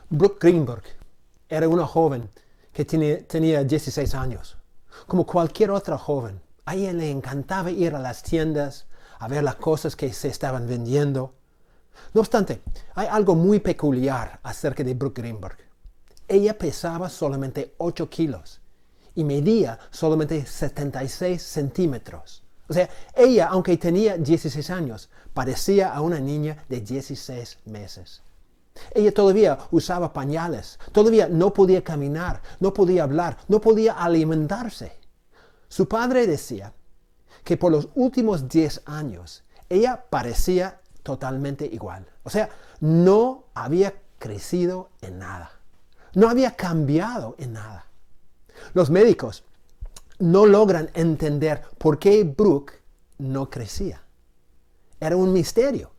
Brooke Greenberg era una joven que tenía 16 años. Como cualquier otra joven, a ella le encantaba ir a las tiendas a ver las cosas que se estaban vendiendo. No obstante, hay algo muy peculiar acerca de Brooke Greenberg. Ella pesaba solamente 8 kilos y medía solamente 76 centímetros. O sea, ella, aunque tenía 16 años, parecía a una niña de 16 meses. Ella todavía usaba pañales, todavía no podía caminar, no podía hablar, no podía alimentarse. Su padre decía que por los últimos 10 años ella parecía totalmente igual. O sea, no había crecido en nada. No había cambiado en nada. Los médicos no logran entender por qué Brooke no crecía. Era un misterio.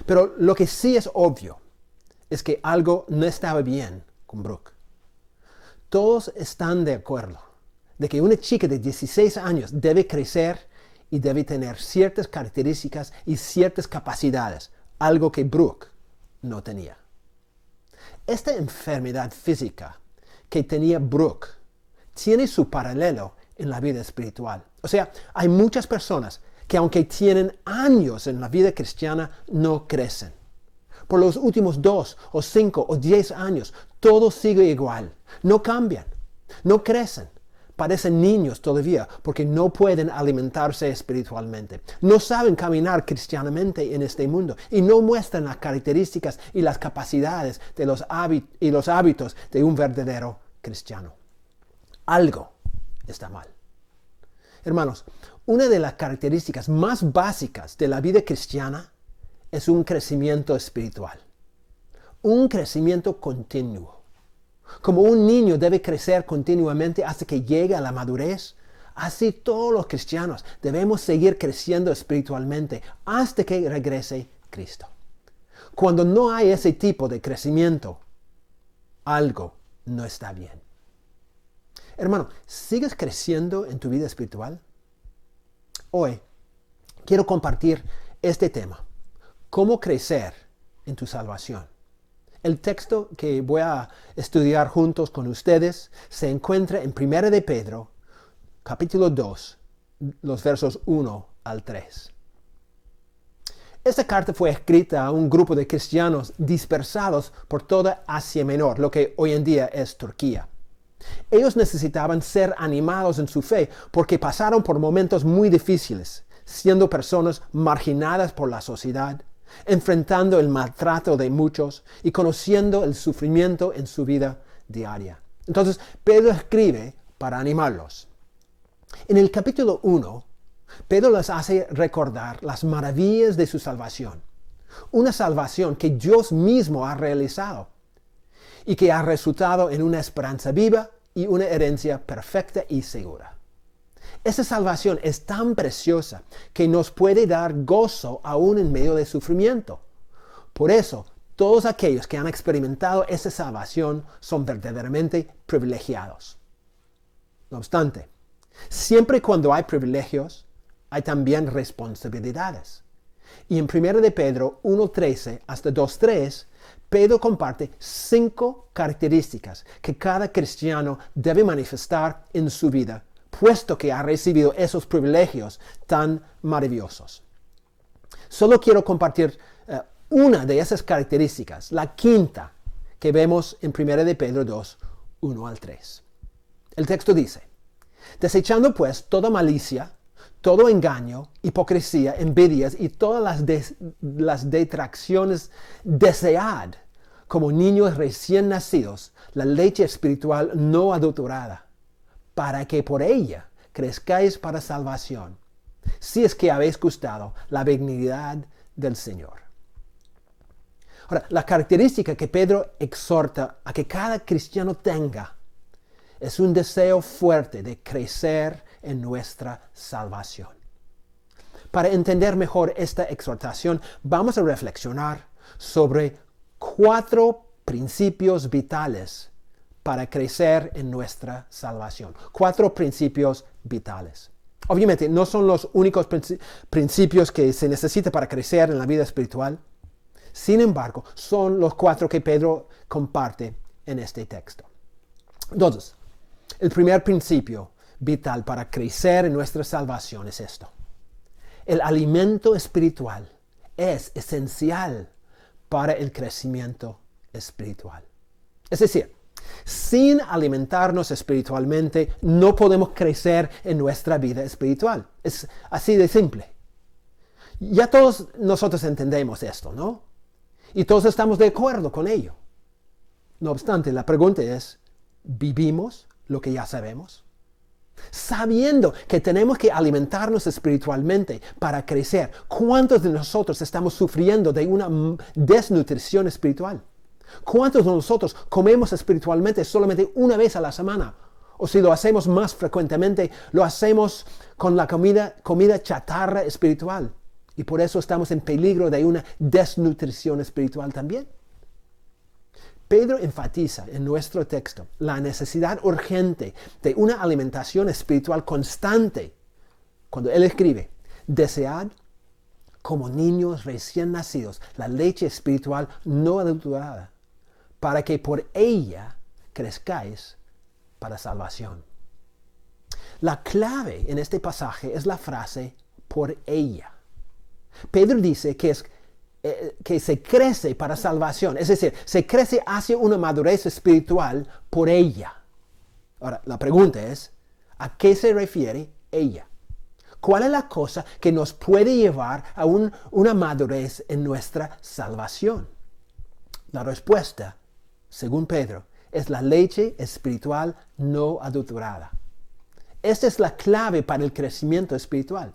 Pero lo que sí es obvio es que algo no estaba bien con Brooke. Todos están de acuerdo de que una chica de 16 años debe crecer y debe tener ciertas características y ciertas capacidades, algo que Brooke no tenía. Esta enfermedad física que tenía Brooke tiene su paralelo en la vida espiritual. O sea, hay muchas personas que aunque tienen años en la vida cristiana, no crecen. Por los últimos 2 o 5 o 10 años, todo sigue igual. No cambian, no crecen. Parecen niños todavía porque no pueden alimentarse espiritualmente. No saben caminar cristianamente en este mundo y no muestran las características y las capacidades de los hábitos de un verdadero cristiano. Algo está mal. Hermanos, una de las características más básicas de la vida cristiana es un crecimiento espiritual. Un crecimiento continuo. Como un niño debe crecer continuamente hasta que llegue a la madurez, así todos los cristianos debemos seguir creciendo espiritualmente hasta que regrese Cristo. Cuando no hay ese tipo de crecimiento, algo no está bien. Hermano, ¿sigues creciendo en tu vida espiritual? Hoy quiero compartir este tema. ¿Cómo crecer en tu salvación? El texto que voy a estudiar juntos con ustedes se encuentra en 1 de Pedro, capítulo 2, los versos 1 al 3. Esta carta fue escrita a un grupo de cristianos dispersados por toda Asia Menor, lo que hoy en día es Turquía. Ellos necesitaban ser animados en su fe porque pasaron por momentos muy difíciles, siendo personas marginadas por la sociedad, enfrentando el maltrato de muchos y conociendo el sufrimiento en su vida diaria. Entonces, Pedro escribe para animarlos. En el capítulo 1, Pedro les hace recordar las maravillas de su salvación. Una salvación que Dios mismo ha realizado y que ha resultado en una esperanza viva y una herencia perfecta y segura. Esa salvación es tan preciosa que nos puede dar gozo aún en medio del sufrimiento. Por eso, todos aquellos que han experimentado esa salvación son verdaderamente privilegiados. No obstante, siempre cuando hay privilegios, hay también responsabilidades. Y en 1 de Pedro 1:13 hasta 2:3, Pedro comparte 5 características que cada cristiano debe manifestar en su vida, puesto que ha recibido esos privilegios tan maravillosos. Solo quiero compartir una de esas características, la quinta, que vemos en 1 de Pedro 2, 1 al 3. El texto dice: desechando pues toda malicia, todo engaño, hipocresía, envidias y todas las detracciones, desead, como niños recién nacidos, la leche espiritual no adulterada, para que por ella crezcáis para salvación, si es que habéis gustado la benignidad del Señor. Ahora, la característica que Pedro exhorta a que cada cristiano tenga es un deseo fuerte de crecer en nuestra salvación. Para entender mejor esta exhortación, vamos a reflexionar sobre 4 principios vitales para crecer en nuestra salvación. 4 principios vitales. Obviamente, no son los únicos principios que se necesitan para crecer en la vida espiritual. Sin embargo, son los 4 que Pedro comparte en este texto. Entonces, el primer principio vital para crecer en nuestra salvación es esto. El alimento espiritual es esencial para el crecimiento espiritual. Es decir, sin alimentarnos espiritualmente no podemos crecer en nuestra vida espiritual. Es así de simple. Ya todos nosotros entendemos esto, ¿no? Y todos estamos de acuerdo con ello. No obstante, la pregunta es, ¿vivimos lo que ya sabemos? Sabiendo que tenemos que alimentarnos espiritualmente para crecer, ¿cuántos de nosotros estamos sufriendo de una desnutrición espiritual? ¿Cuántos de nosotros comemos espiritualmente solamente una vez a la semana? O si lo hacemos más frecuentemente, lo hacemos con la comida chatarra espiritual. Y por eso estamos en peligro de una desnutrición espiritual también. Pedro enfatiza en nuestro texto la necesidad urgente de una alimentación espiritual constante. Cuando él escribe, desead como niños recién nacidos la leche espiritual no adulterada, para que por ella crezcáis para salvación. La clave en este pasaje es la frase por ella. Pedro dice que se crece para salvación, es decir, se crece hacia una madurez espiritual por ella. Ahora, la pregunta es, ¿a qué se refiere ella? ¿Cuál es la cosa que nos puede llevar a una madurez en nuestra salvación? La respuesta, según Pedro, es la leche espiritual no adulterada. Esta es la clave para el crecimiento espiritual.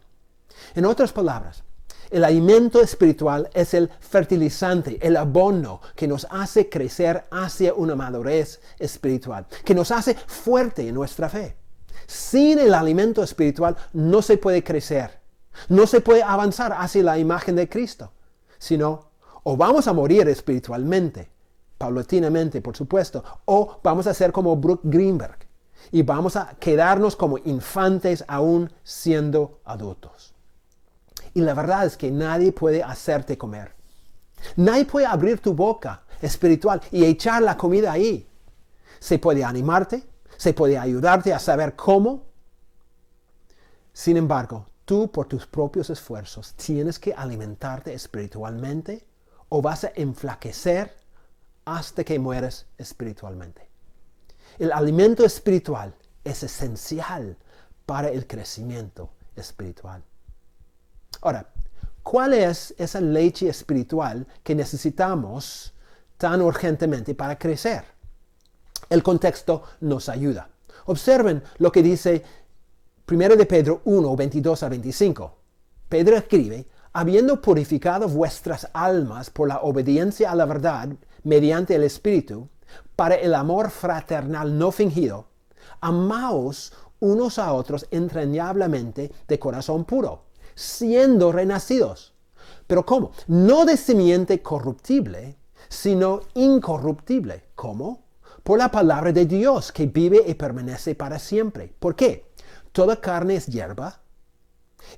En otras palabras, el alimento espiritual es el fertilizante, el abono que nos hace crecer hacia una madurez espiritual, que nos hace fuerte en nuestra fe. Sin el alimento espiritual no se puede crecer, no se puede avanzar hacia la imagen de Cristo, sino o vamos a morir espiritualmente, paulatinamente por supuesto, o vamos a ser como Brooke Greenberg y vamos a quedarnos como infantes aún siendo adultos. Y la verdad es que nadie puede hacerte comer. Nadie puede abrir tu boca espiritual y echar la comida ahí. Se puede animarte, se puede ayudarte a saber cómo. Sin embargo, tú por tus propios esfuerzos tienes que alimentarte espiritualmente o vas a enflaquecer hasta que mueres espiritualmente. El alimento espiritual es esencial para el crecimiento espiritual. Ahora, ¿cuál es esa leche espiritual que necesitamos tan urgentemente para crecer? El contexto nos ayuda. Observen lo que dice 1 de Pedro 1, 22 a 25. Pedro escribe, habiendo purificado vuestras almas por la obediencia a la verdad mediante el Espíritu, para el amor fraternal no fingido, amaos unos a otros entrañablemente de corazón puro, siendo renacidos. ¿Pero cómo? No de simiente corruptible, sino incorruptible. ¿Cómo? Por la palabra de Dios que vive y permanece para siempre. ¿Por qué? Toda carne es hierba,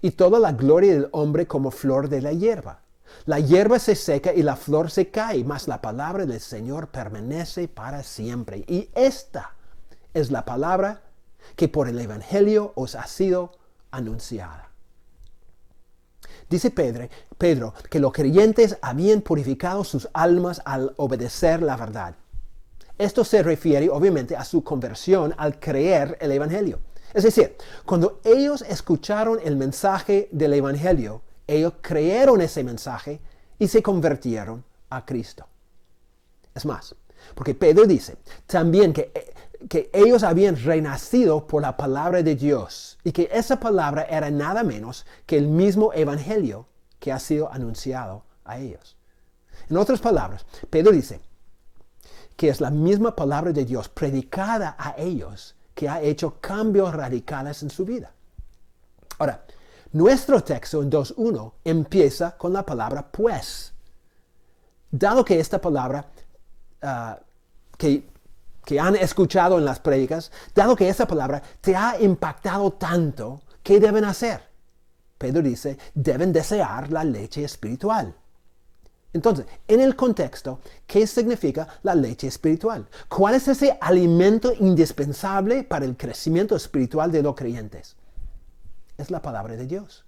y toda la gloria del hombre como flor de la hierba. La hierba se seca y la flor se cae, mas la palabra del Señor permanece para siempre. Y esta es la palabra que por el Evangelio os ha sido anunciada. Dice Pedro que los creyentes habían purificado sus almas al obedecer la verdad. Esto se refiere obviamente a su conversión al creer el Evangelio. Es decir, cuando ellos escucharon el mensaje del Evangelio, ellos creyeron ese mensaje y se convirtieron a Cristo. Es más, porque Pedro dice también que ellos habían renacido por la palabra de Dios y que esa palabra era nada menos que el mismo Evangelio que ha sido anunciado a ellos. En otras palabras, Pedro dice que es la misma palabra de Dios predicada a ellos que ha hecho cambios radicales en su vida. Ahora, nuestro texto en 2.1 empieza con la palabra pues. Dado que esta palabra que han escuchado en las prédicas, dado que esa palabra te ha impactado tanto, ¿qué deben hacer? Pedro dice, deben desear la leche espiritual. Entonces, en el contexto, ¿qué significa la leche espiritual? ¿Cuál es ese alimento indispensable para el crecimiento espiritual de los creyentes? Es la palabra de Dios.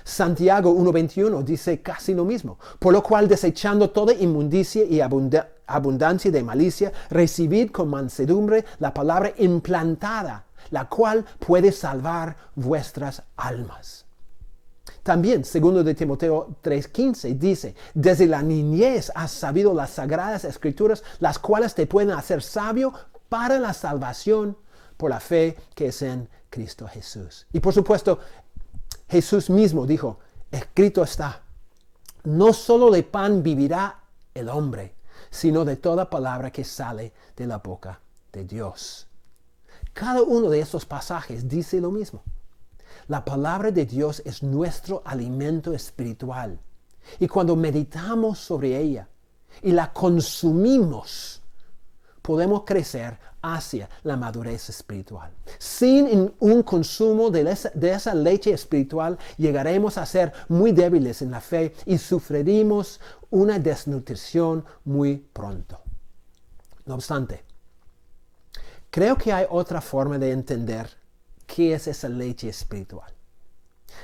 Santiago 1:21 dice casi lo mismo. Por lo cual, desechando toda inmundicia y abundancia de malicia, recibid con mansedumbre la palabra implantada, la cual puede salvar vuestras almas. También, segundo de Timoteo 3:15, dice, desde la niñez has sabido las sagradas escrituras, las cuales te pueden hacer sabio para la salvación por la fe que es en Cristo Jesús. Y por supuesto, Jesús mismo dijo, escrito está, no solo de pan vivirá el hombre, sino de toda palabra que sale de la boca de Dios. Cada uno de estos pasajes dice lo mismo. La palabra de Dios es nuestro alimento espiritual. Y cuando meditamos sobre ella y la consumimos, podemos crecer hacia la madurez espiritual. Sin un consumo de esa leche espiritual, llegaremos a ser muy débiles en la fe y sufriremos una desnutrición muy pronto. No obstante, creo que hay otra forma de entender qué es esa leche espiritual.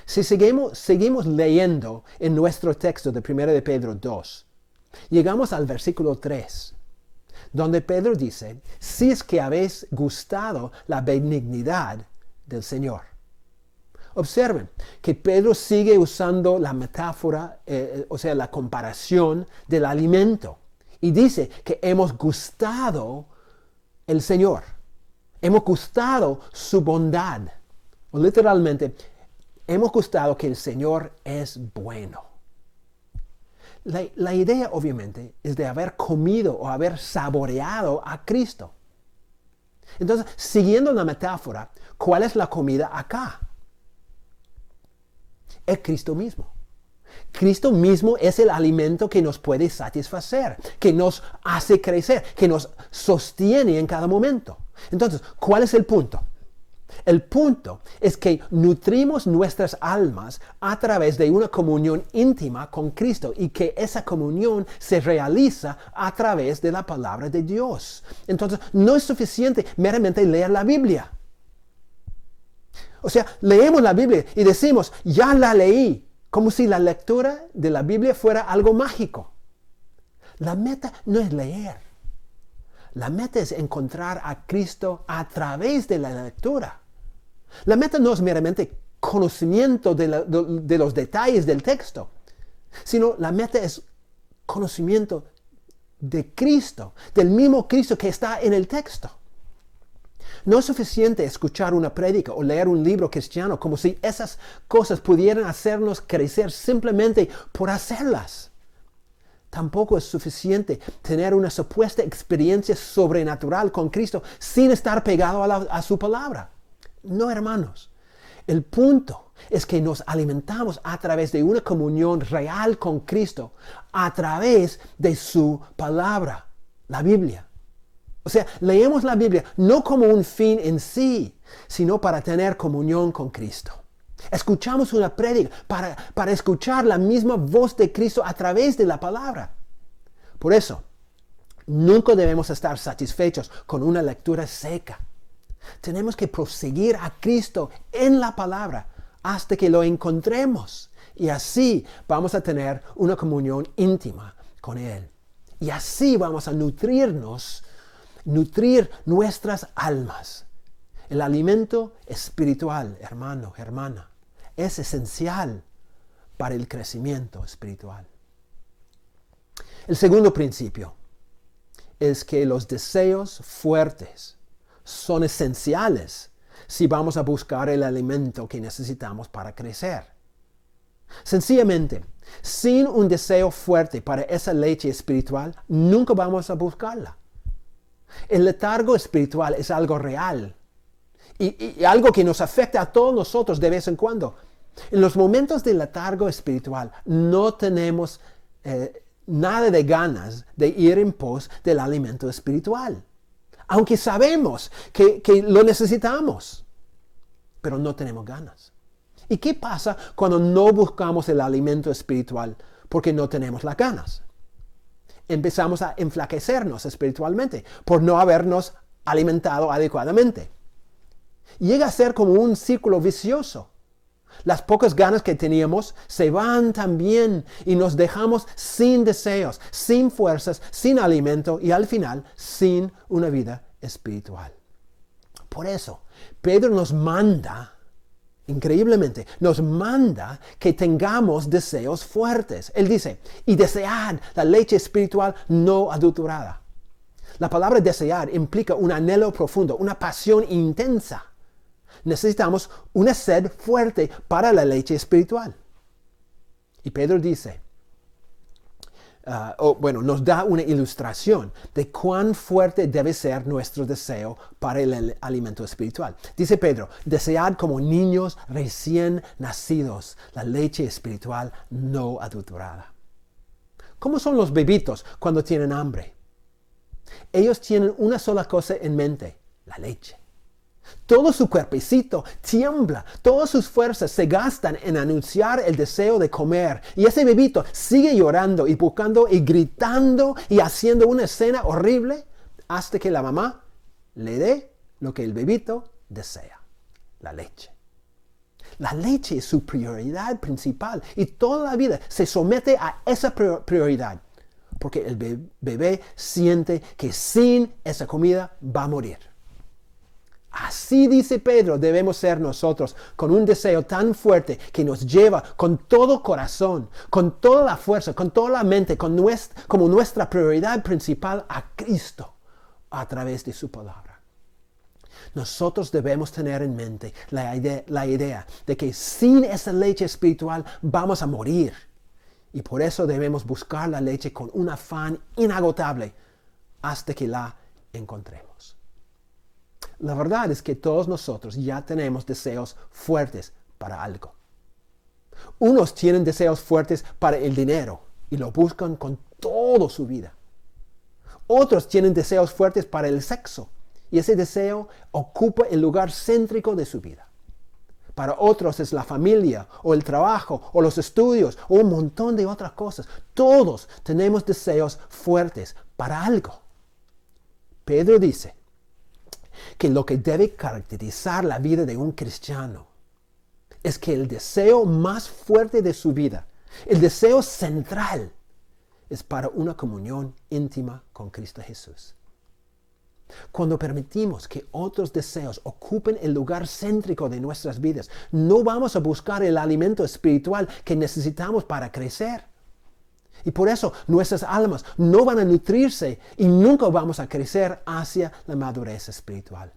Si seguimos leyendo en nuestro texto de 1 de Pedro 2, llegamos al versículo 3, donde Pedro dice, si es que habéis gustado la benignidad del Señor. Observen que Pedro sigue usando la metáfora, o sea, la comparación del alimento. Y dice que hemos gustado el Señor. Hemos gustado su bondad. O literalmente, hemos gustado que el Señor es bueno. La idea, obviamente, es de haber comido o haber saboreado a Cristo. Entonces, siguiendo la metáfora, ¿cuál es la comida acá? Es Cristo mismo. Cristo mismo es el alimento que nos puede satisfacer, que nos hace crecer, que nos sostiene en cada momento. Entonces, ¿cuál es el punto? El punto es que nutrimos nuestras almas a través de una comunión íntima con Cristo y que esa comunión se realiza a través de la palabra de Dios. Entonces, no es suficiente meramente leer la Biblia. O sea, leemos la Biblia y decimos, ya la leí, como si la lectura de la Biblia fuera algo mágico. La meta no es leer. La meta es encontrar a Cristo a través de la lectura. La meta no es meramente conocimiento de los detalles del texto, sino la meta es conocimiento de Cristo, del mismo Cristo que está en el texto. No es suficiente escuchar una prédica o leer un libro cristiano como si esas cosas pudieran hacernos crecer simplemente por hacerlas. Tampoco es suficiente tener una supuesta experiencia sobrenatural con Cristo sin estar pegado a su palabra. No, hermanos. El punto es que nos alimentamos a través de una comunión real con Cristo, a través de su palabra, la Biblia. O sea, leemos la Biblia no como un fin en sí, sino para tener comunión con Cristo. Escuchamos una prédica para escuchar la misma voz de Cristo a través de la palabra. Por eso, nunca debemos estar satisfechos con una lectura seca. Tenemos que proseguir a Cristo en la palabra hasta que lo encontremos. Y así vamos a tener una comunión íntima con Él. Y así vamos a nutrir nuestras almas. El alimento espiritual, hermano, hermana, es esencial para el crecimiento espiritual. El segundo principio es que los deseos fuertes son esenciales si vamos a buscar el alimento que necesitamos para crecer. Sencillamente, sin un deseo fuerte para esa leche espiritual, nunca vamos a buscarla. El letargo espiritual es algo real y algo que nos afecta a todos nosotros de vez en cuando. En los momentos de letargo espiritual no tenemos nada de ganas de ir en pos del alimento espiritual. Aunque sabemos que lo necesitamos, pero no tenemos ganas. ¿Y qué pasa cuando no buscamos el alimento espiritual porque no tenemos las ganas. Empezamos a enflaquecernos espiritualmente por no habernos alimentado adecuadamente. Llega a ser como un círculo vicioso. Las pocas ganas que teníamos se van también y nos dejamos sin deseos, sin fuerzas, sin alimento y al final sin una vida espiritual. Por eso, Pedro nos manda, increíblemente, nos manda que tengamos deseos fuertes. Él dice, y desead la leche espiritual no adulterada. La palabra desear implica un anhelo profundo, una pasión intensa. Necesitamos una sed fuerte para la leche espiritual. Y Pedro dice, nos da una ilustración de cuán fuerte debe ser nuestro deseo para el alimento espiritual. Dice Pedro, desead como niños recién nacidos la leche espiritual no adulterada. ¿Cómo son los bebitos cuando tienen hambre? Ellos tienen una sola cosa en mente, la leche. Todo su cuerpecito tiembla, todas sus fuerzas se gastan en anunciar el deseo de comer. Y ese bebito sigue llorando y buscando y gritando y haciendo una escena horrible hasta que la mamá le dé lo que el bebito desea, la leche. La leche es su prioridad principal y toda la vida se somete a esa prioridad porque el bebé siente que sin esa comida va a morir. Así dice Pedro, debemos ser nosotros, con un deseo tan fuerte que nos lleva con todo corazón, con toda la fuerza, con toda la mente, como nuestra prioridad principal a Cristo a través de su palabra. Nosotros debemos tener en mente la idea de que sin esa leche espiritual vamos a morir. Y por eso debemos buscar la leche con un afán inagotable hasta que la encontremos. La verdad es que todos nosotros ya tenemos deseos fuertes para algo. Unos tienen deseos fuertes para el dinero y lo buscan con toda su vida. Otros tienen deseos fuertes para el sexo y ese deseo ocupa el lugar céntrico de su vida. Para otros es la familia o el trabajo o los estudios o un montón de otras cosas. Todos tenemos deseos fuertes para algo. Pedro dice que lo que debe caracterizar la vida de un cristiano es que el deseo más fuerte de su vida, el deseo central, es para una comunión íntima con Cristo Jesús. Cuando permitimos que otros deseos ocupen el lugar céntrico de nuestras vidas, no vamos a buscar el alimento espiritual que necesitamos para crecer. Y por eso nuestras almas no van a nutrirse y nunca vamos a crecer hacia la madurez espiritual.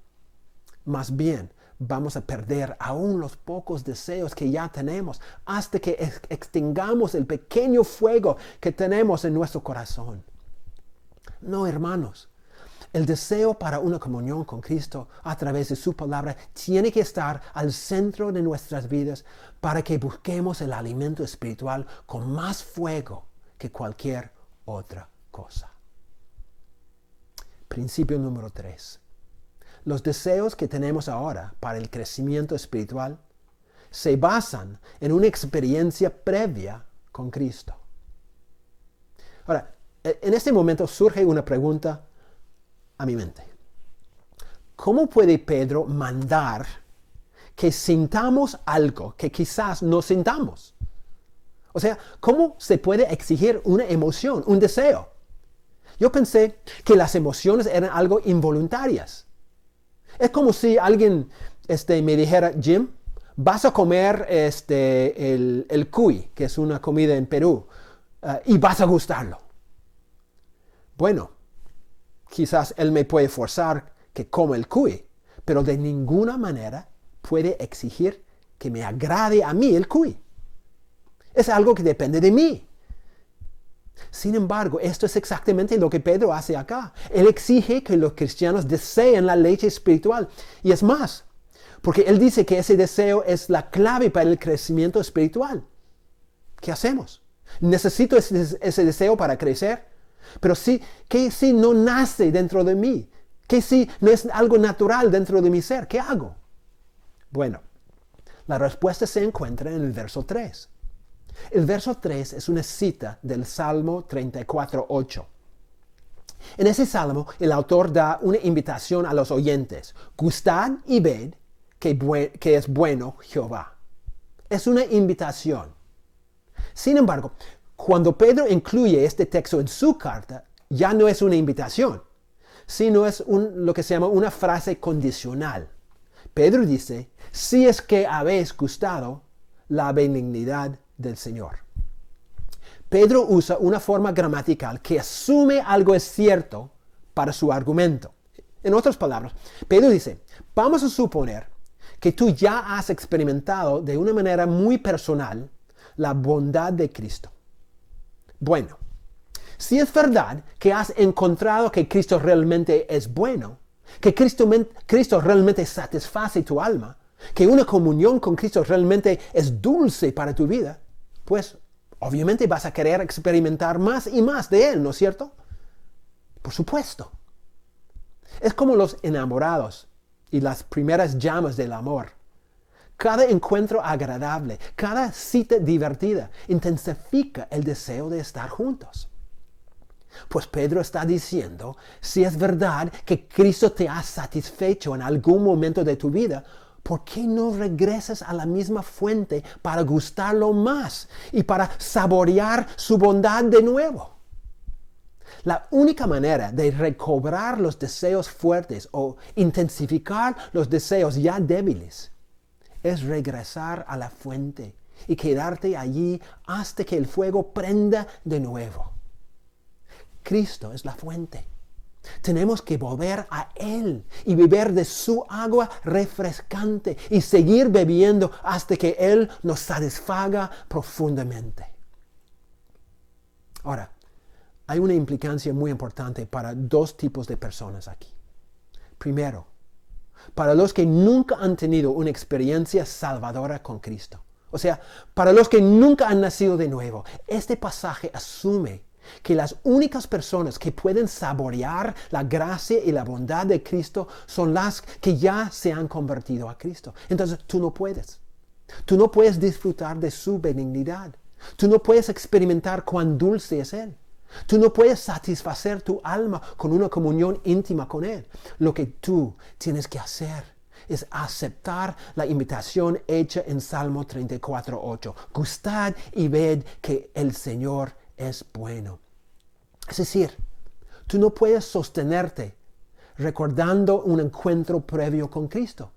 Más bien, vamos a perder aún los pocos deseos que ya tenemos hasta que extingamos el pequeño fuego que tenemos en nuestro corazón. No, hermanos. El deseo para una comunión con Cristo a través de su palabra tiene que estar al centro de nuestras vidas para que busquemos el alimento espiritual con más fuego que cualquier otra cosa. Principio número 3. Los deseos que tenemos ahora para el crecimiento espiritual se basan en una experiencia previa con Cristo. Ahora, en este momento surge una pregunta a mi mente. ¿Cómo puede Pedro mandar que sintamos algo que quizás no sintamos? O sea, ¿cómo se puede exigir una emoción, un deseo? Yo pensé que las emociones eran algo involuntarias. Es como si alguien me dijera, Jim, vas a comer el cuy, que es una comida en Perú, y vas a gustarlo. Bueno, quizás él me puede forzar que coma el cuy, pero de ninguna manera puede exigir que me agrade a mí el cuy. Es algo que depende de mí. Sin embargo, esto es exactamente lo que Pedro hace acá. Él exige que los cristianos deseen la leche espiritual. Y es más, porque él dice que ese deseo es la clave para el crecimiento espiritual. ¿Qué hacemos? ¿Necesito ese deseo para crecer? Pero ¿qué si no nace dentro de mí? ¿Qué si no es algo natural dentro de mi ser? ¿Qué hago? Bueno, la respuesta se encuentra en el verso 3. El verso 3 es una cita del Salmo 34:8. En ese salmo, el autor da una invitación a los oyentes. Gustad y ved que es bueno Jehová. Es una invitación. Sin embargo, cuando Pedro incluye este texto en su carta, ya no es una invitación, sino es lo que se llama una frase condicional. Pedro dice, si es que habéis gustado la benignidad del Señor. Pedro usa una forma gramatical que asume algo es cierto para su argumento. En otras palabras, Pedro dice, vamos a suponer que tú ya has experimentado de una manera muy personal la bondad de Cristo. Bueno, si es verdad que has encontrado que Cristo realmente es bueno, que Cristo realmente satisface tu alma, que una comunión con Cristo realmente es dulce para tu vida, pues obviamente vas a querer experimentar más y más de Él, ¿no es cierto? Por supuesto. Es como los enamorados y las primeras llamas del amor. Cada encuentro agradable, cada cita divertida, intensifica el deseo de estar juntos. Pues Pedro está diciendo, si es verdad que Cristo te ha satisfecho en algún momento de tu vida, ¿por qué no regresas a la misma fuente para gustarlo más y para saborear su bondad de nuevo? La única manera de recobrar los deseos fuertes o intensificar los deseos ya débiles es regresar a la fuente y quedarte allí hasta que el fuego prenda de nuevo. Cristo es la fuente. Tenemos que volver a Él y beber de su agua refrescante y seguir bebiendo hasta que Él nos satisfaga profundamente. Ahora, hay una implicancia muy importante para dos tipos de personas aquí. Primero, para los que nunca han tenido una experiencia salvadora con Cristo. O sea, para los que nunca han nacido de nuevo, este pasaje asume que las únicas personas que pueden saborear la gracia y la bondad de Cristo son las que ya se han convertido a Cristo. Entonces tú no puedes. Tú no puedes disfrutar de su benignidad. Tú no puedes experimentar cuán dulce es Él. Tú no puedes satisfacer tu alma con una comunión íntima con Él. Lo que tú tienes que hacer es aceptar la invitación hecha en Salmo 34:8. Gustad y ved que el Señor es bueno. Es decir, tú no puedes sostenerte recordando un encuentro previo con Cristo.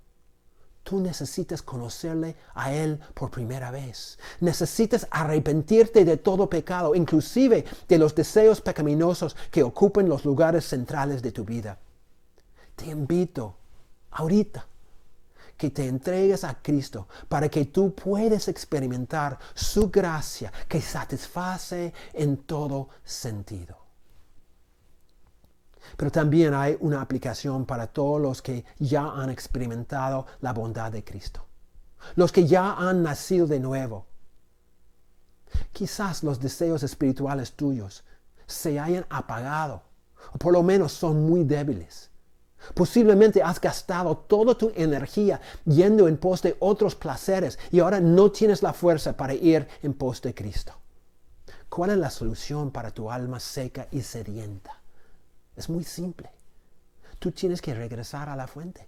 Tú necesitas conocerle a Él por primera vez. Necesitas arrepentirte de todo pecado, inclusive de los deseos pecaminosos que ocupan los lugares centrales de tu vida. Te invito ahorita que te entregues a Cristo para que tú puedas experimentar su gracia que satisface en todo sentido. Pero también hay una aplicación para todos los que ya han experimentado la bondad de Cristo. Los que ya han nacido de nuevo. Quizás los deseos espirituales tuyos se hayan apagado, o por lo menos son muy débiles. Posiblemente has gastado toda tu energía yendo en pos de otros placeres y ahora no tienes la fuerza para ir en pos de Cristo. ¿Cuál es la solución para tu alma seca y sedienta? Es muy simple. Tú tienes que regresar a la fuente.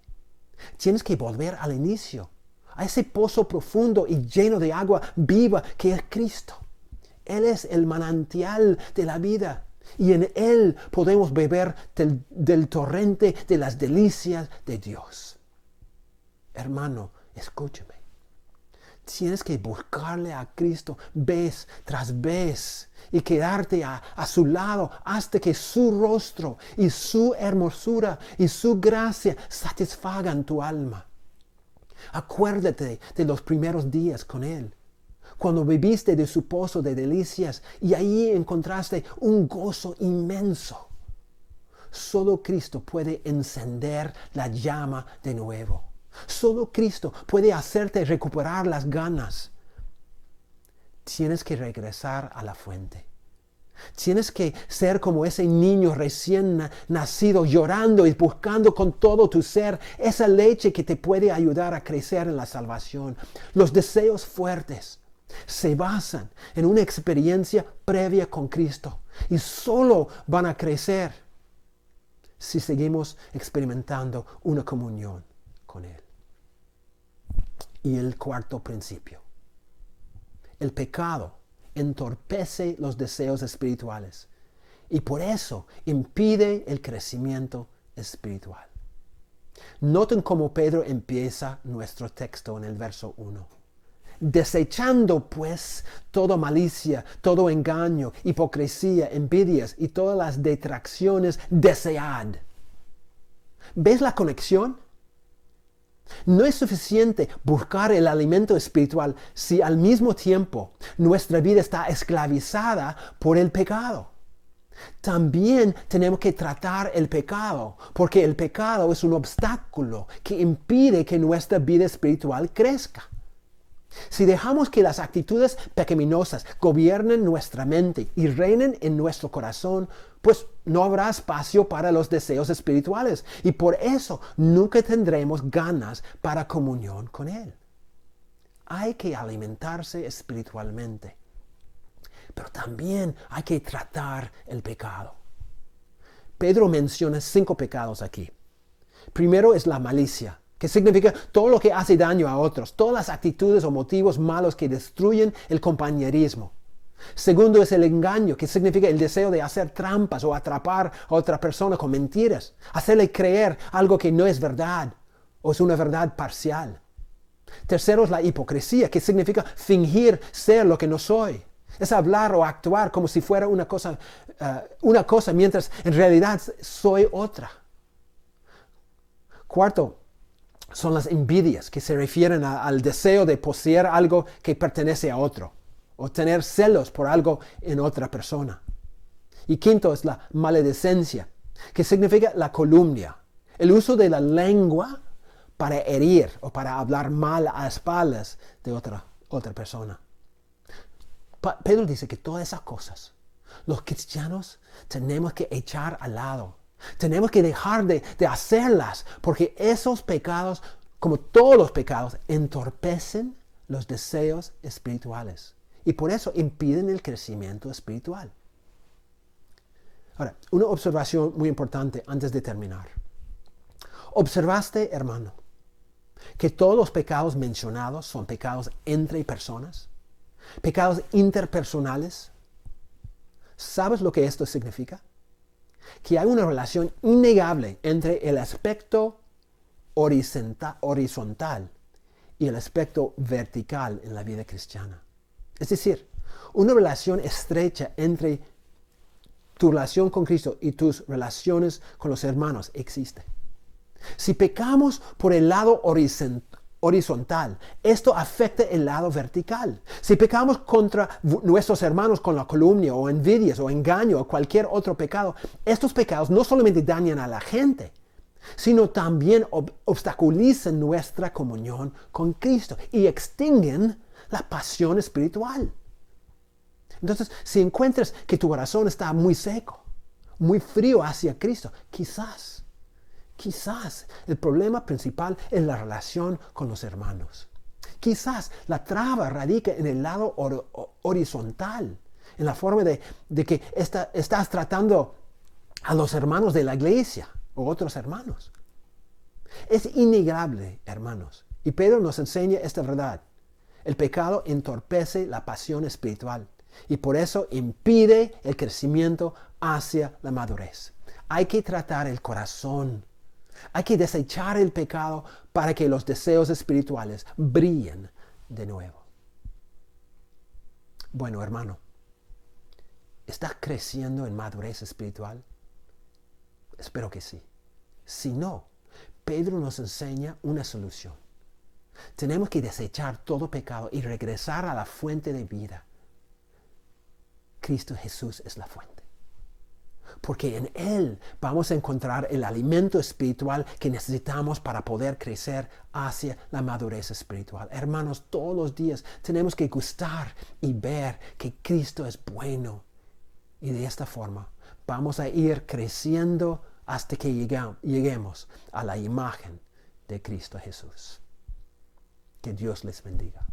Tienes que volver al inicio, a ese pozo profundo y lleno de agua viva que es Cristo. Él es el manantial de la vida y en Él podemos beber del torrente de las delicias de Dios. Hermano, escúchame. Tienes que buscarle a Cristo vez tras vez y quedarte a su lado hasta que su rostro y su hermosura y su gracia satisfagan tu alma. Acuérdate de los primeros días con Él, cuando bebiste de su pozo de delicias y ahí encontraste un gozo inmenso. Solo Cristo puede encender la llama de nuevo. Solo Cristo puede hacerte recuperar las ganas. Tienes que regresar a la fuente. Tienes que ser como ese niño recién nacido, llorando y buscando con todo tu ser esa leche que te puede ayudar a crecer en la salvación. Los deseos fuertes, Se basan en una experiencia previa con Cristo y solo van a crecer si seguimos experimentando una comunión con Él. Y el cuarto principio. El pecado entorpece los deseos espirituales y por eso impide el crecimiento espiritual. Noten cómo Pedro empieza nuestro texto en el verso 1. Desechando pues toda malicia, todo engaño, hipocresía, envidias y todas las detracciones, desead. ¿Ves la conexión? No es suficiente buscar el alimento espiritual si al mismo tiempo nuestra vida está esclavizada por el pecado. También tenemos que tratar el pecado, porque el pecado es un obstáculo que impide que nuestra vida espiritual crezca. Si dejamos que las actitudes pecaminosas gobiernen nuestra mente y reinen en nuestro corazón, pues no habrá espacio para los deseos espirituales y por eso nunca tendremos ganas para comunión con Él. Hay que alimentarse espiritualmente, pero también hay que tratar el pecado. Pedro menciona 5 pecados aquí. Primero es la malicia, que significa todo lo que hace daño a otros, todas las actitudes o motivos malos que destruyen el compañerismo. Segundo es el engaño, que significa el deseo de hacer trampas o atrapar a otra persona con mentiras, hacerle creer algo que no es verdad o es una verdad parcial. Tercero es la hipocresía, que significa fingir ser lo que no soy. Es hablar o actuar como si fuera una cosa mientras en realidad soy otra. Cuarto, son las envidias, que se refieren al deseo de poseer algo que pertenece a otro, o tener celos por algo en otra persona. Y quinto es la maledicencia, que significa la calumnia, el uso de la lengua para herir o para hablar mal a espaldas de otra persona. Pedro dice que todas esas cosas, los cristianos tenemos que echar al lado. Tenemos que dejar de hacerlas porque esos pecados, como todos los pecados, entorpecen los deseos espirituales y por eso impiden el crecimiento espiritual. Ahora, una observación muy importante antes de terminar. ¿Observaste, hermano, que todos los pecados mencionados son pecados entre personas? ¿Pecados interpersonales? ¿Sabes lo que esto significa? Que hay una relación innegable entre el aspecto horizontal y el aspecto vertical en la vida cristiana. Es decir, una relación estrecha entre tu relación con Cristo y tus relaciones con los hermanos existe. Si pecamos por el lado horizontal, esto afecta el lado vertical. Si pecamos contra nuestros hermanos con la calumnia o envidias o engaño o cualquier otro pecado, estos pecados no solamente dañan a la gente, sino también obstaculizan nuestra comunión con Cristo y extinguen la pasión espiritual. Entonces, si encuentras que tu corazón está muy seco, muy frío hacia Cristo, quizás el problema principal es la relación con los hermanos. Quizás la traba radica en el lado horizontal, en la forma de que estás tratando a los hermanos de la iglesia o otros hermanos. Es innegable, hermanos, y Pedro nos enseña esta verdad. El pecado entorpece la pasión espiritual y por eso impide el crecimiento hacia la madurez. Hay que tratar el corazón. Hay que desechar el pecado para que los deseos espirituales brillen de nuevo. Bueno, hermano, ¿estás creciendo en madurez espiritual? Espero que sí. Si no, Pedro nos enseña una solución. Tenemos que desechar todo pecado y regresar a la fuente de vida. Cristo Jesús es la fuente. Porque en Él vamos a encontrar el alimento espiritual que necesitamos para poder crecer hacia la madurez espiritual. Hermanos, todos los días tenemos que gustar y ver que Cristo es bueno. Y de esta forma vamos a ir creciendo hasta que lleguemos a la imagen de Cristo Jesús. Que Dios les bendiga.